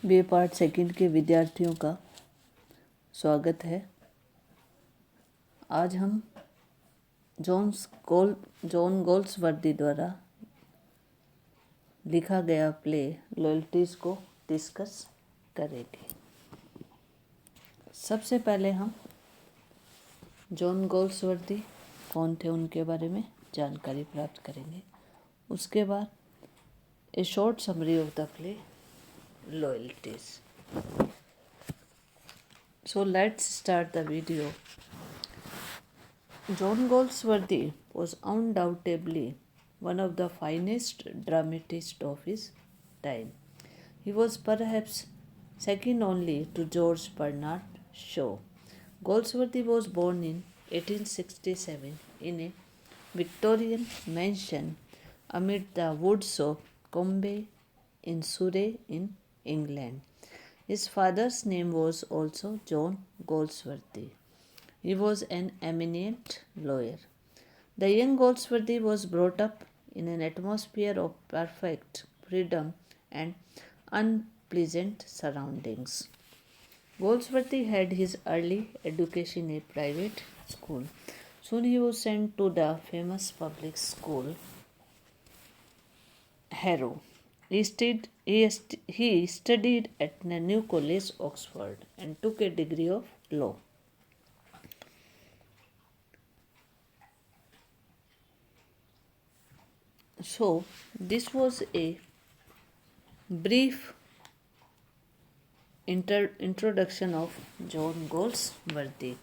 BA part second के विद्यार्थियों का स्वागत है। आज हम जॉन गोल्सवर्दी द्वारा लिखा गया प्ले लॉयल्टीज़ को डिस्कस करेंगे। सबसे पहले हम जॉन गोल्सवर्दी कौन थे उनके बारे में जानकारी प्राप्त करेंगे। उसके बाद ए short summary of the play loyalties. So let's start the video. John Goldsworthy was undoubtedly one of the finest dramatists of his time. He was perhaps second only to George Bernard Shaw. Goldsworthy was born in 1867 in a Victorian mansion amid the woods of Combe in Surrey in England. His father's name was also John Goldsworthy. He was an eminent lawyer. The young Goldsworthy was brought up in an atmosphere of perfect freedom and unpleasant surroundings. Goldsworthy had his early education in a private school. Soon he was sent to the famous public school, Harrow. He studied at the New College, Oxford, and took a degree of law. So, this was a brief introduction of John Goldsworthy.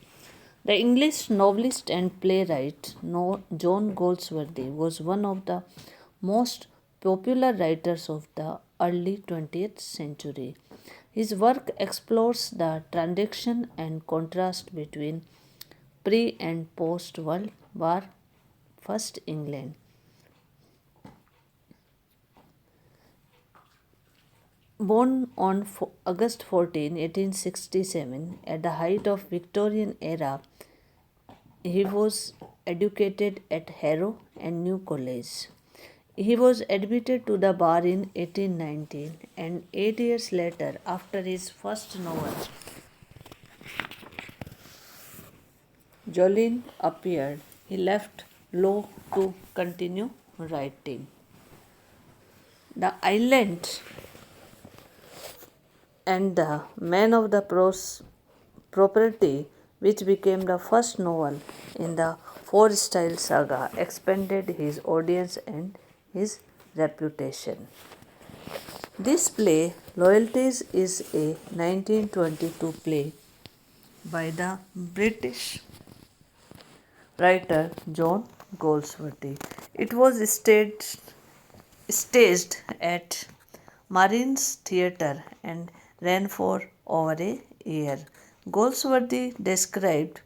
The English novelist and playwright John Goldsworthy was one of the most popular writers of the early 20th century. His work explores the transition and contrast between pre and post World War First England. Born on August 14, 1867, at the height of Victorian era, he was educated at Harrow and New College. He was admitted to the bar in 1819, and 8 years later, after his first novel, Jolene, appeared, he left law to continue writing. The Island and the Man of the Property, which became the first novel in the four-style saga, expanded his audience and his reputation. This play, Loyalties, is a 1922 play by the British writer John Goldsworthy. It was staged at Marines Theatre and ran for over a year. Goldsworthy described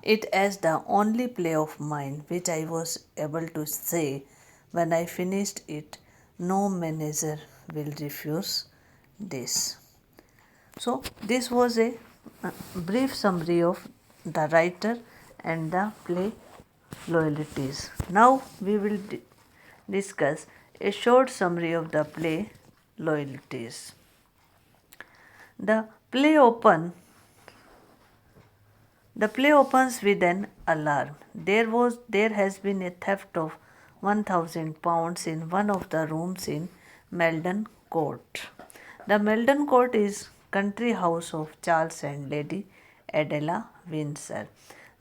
it as the only play of mine which I was able to say when I finished it, no manager will refuse this. So, this was a brief summary of the writer and the play Loyalties. Now, we will discuss a short summary of the play Loyalties. The play opens with an alarm. There has been a theft of £1,000 in one of the rooms in Meldon Court. The Meldon Court is country house of Charles and Lady Adela Windsor.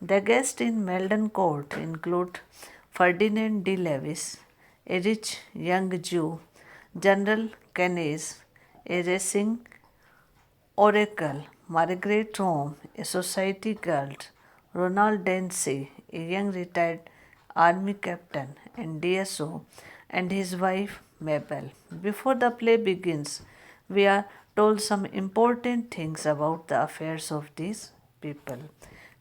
The guests in Meldon Court include Ferdinand de Lewis, a rich young Jew, General Keynes, a racing oracle, Margaret Rome, a society girl, Ronald Dempsey, a young retired army captain, and DSO, and his wife Mabel. Before the play begins, we are told some important things about the affairs of these people.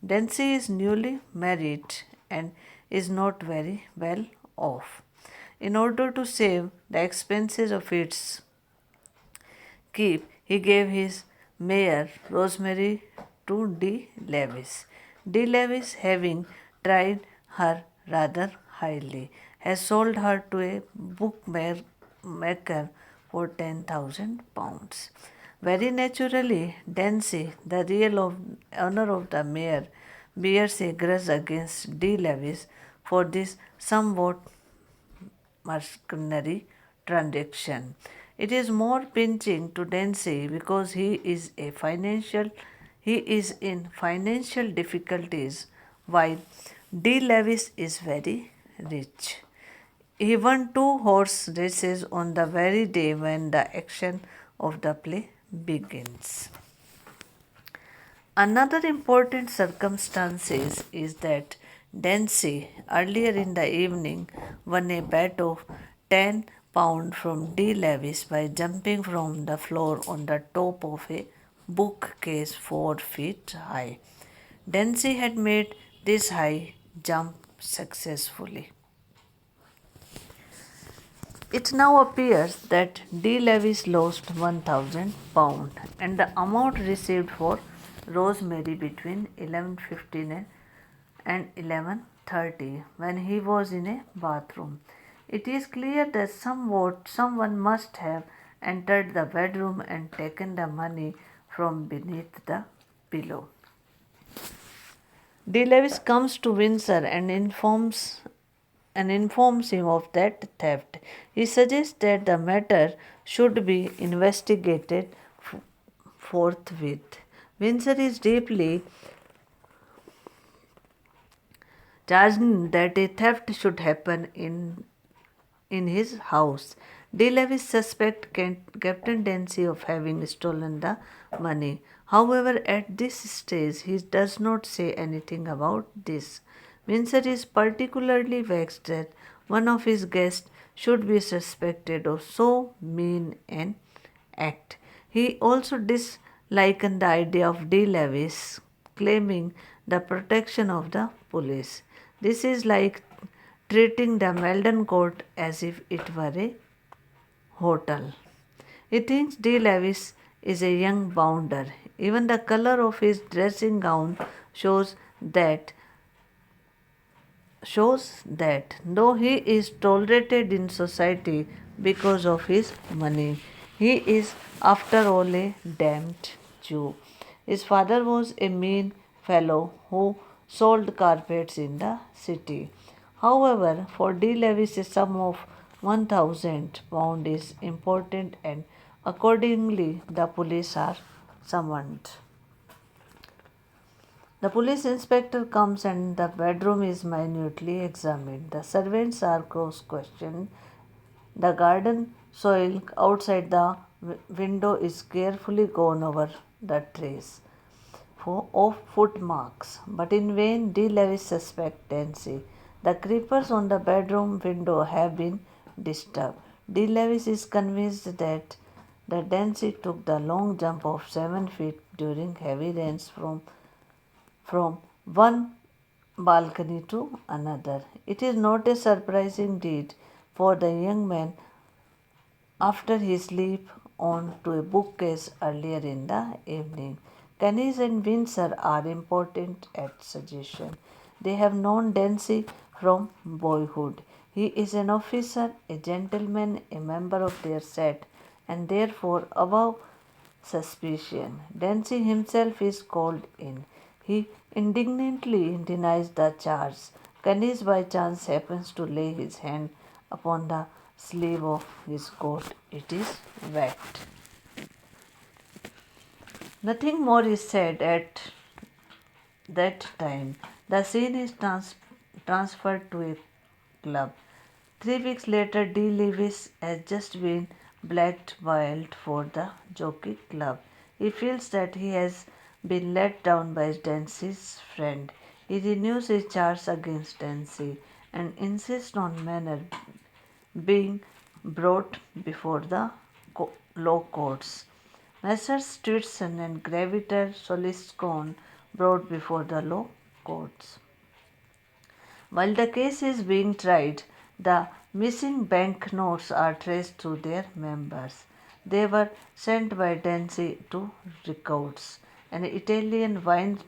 Dempsey is newly married and is not very well off. In order to save the expenses of its keep, he gave his mare Rosemary to D. Lewis. D. Lewis, having tried her rather highly, has sold her to a bookmaker for £10,000. Very naturally, Dancy, the real owner of the mare, bears a grudge against D. Lewis for this somewhat mercenary transaction. It is more pinching to Dancy because he is in financial difficulties while D. Lewis is very rich. He won two horse races on the very day when the action of the play begins. Another important circumstance is that Dancy earlier in the evening won a bet of £10 from D. Lewis by jumping from the floor on the top of a bookcase 4 feet high. Dancy had made this high jump successfully. It now appears that D. Lewis lost £1,000 and the amount received for Rosemary between 11:15 and 11:30 when he was in a bathroom. It is clear that someone must have entered the bedroom and taken the money from beneath the pillow. D. Lewis comes to Windsor and informs him of that theft. He suggests that the matter should be investigated forthwith. Windsor is deeply charged that a theft should happen in his house. De Lewis suspects Captain Dancy of having stolen the money. However, at this stage, he does not say anything about this. Windsor is particularly vexed that one of his guests should be suspected of so mean an act. He also disliked the idea of De Lewis claiming the protection of the police. This is like treating the Meldon Court as if it were a hotel. He thinks D. Lewis is a young bounder. Even the color of his dressing gown shows that though he is tolerated in society because of his money, he is after all a damned Jew. His father was a mean fellow who sold carpets in the city. However, for D. Lewis, a sum of £1,000 is important, and accordingly, the police are summoned. The police inspector comes and the bedroom is minutely examined. The servants are cross questioned. The garden soil outside the window is carefully gone over the trace of footmarks, but in vain D. Lewis suspects Dancy. The creepers on the bedroom window have been disturbed. D. Lewis is convinced that the Dancy took the long jump of 7 feet during heavy rains from one balcony to another. It is not a surprising deed for the young man after his leap on to a bookcase earlier in the evening. Keynes and Windsor are important at suggestion. They have known Dancy from boyhood. He is an officer, a gentleman, a member of their set, and therefore above suspicion. Dancy himself is called in. He indignantly denies the charge. Keynes by chance happens to lay his hand upon the sleeve of his coat. It is wet. Nothing more is said at that time. The scene is transferred to a club. 3 weeks later, D. Lewis has just been blackballed for the Jockey Club. He feels that he has been let down by Dancy's friend. He renews his charge against Dancy and insists on Manor being brought before the law courts. Messrs. Stewardson and Graviter Soliscone brought before the law courts. While the case is being tried, the missing banknotes are traced to their members. They were sent by Dancy to Ricaud's, an Italian wine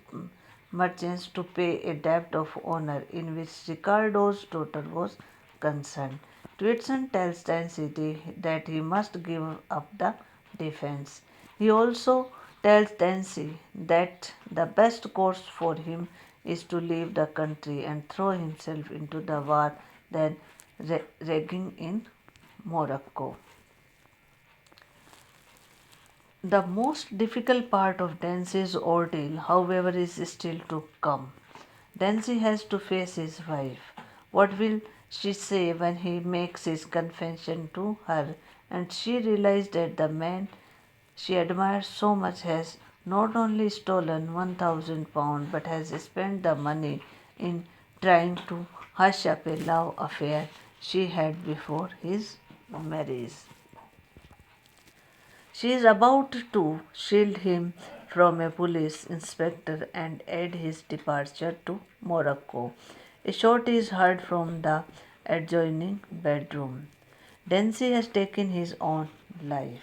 merchant, to pay a debt of honor in which Riccardo's daughter was concerned. Twitson tells Tansy that he must give up the defense. He also tells Tansy that the best course for him is to leave the country and throw himself into the war then raging in Morocco. The most difficult part of Dancy's ordeal, however, is still to come. Dancy has to face his wife. What will she say when he makes his confession to her and she realizes that the man she admires so much has not only stolen £1,000 but has spent the money in trying to hush up a love affair she had before his marriage. She is about to shield him from a police inspector and aid his departure to Morocco. A shot is heard from the adjoining bedroom. Dancy has taken his own life.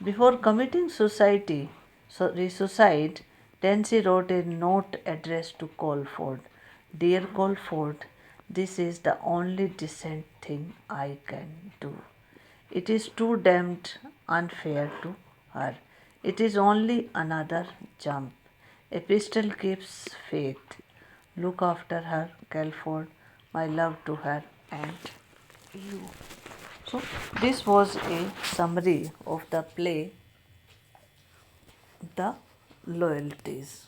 Before committing suicide, Dancy wrote a note addressed to Colford. Dear Colford, this is the only decent thing I can do. It is too damned unfair to her. It is only another jump. A pistol keeps faith. Look after her, Calford. My love to her and you. So, this was a summary of the play The Loyalties.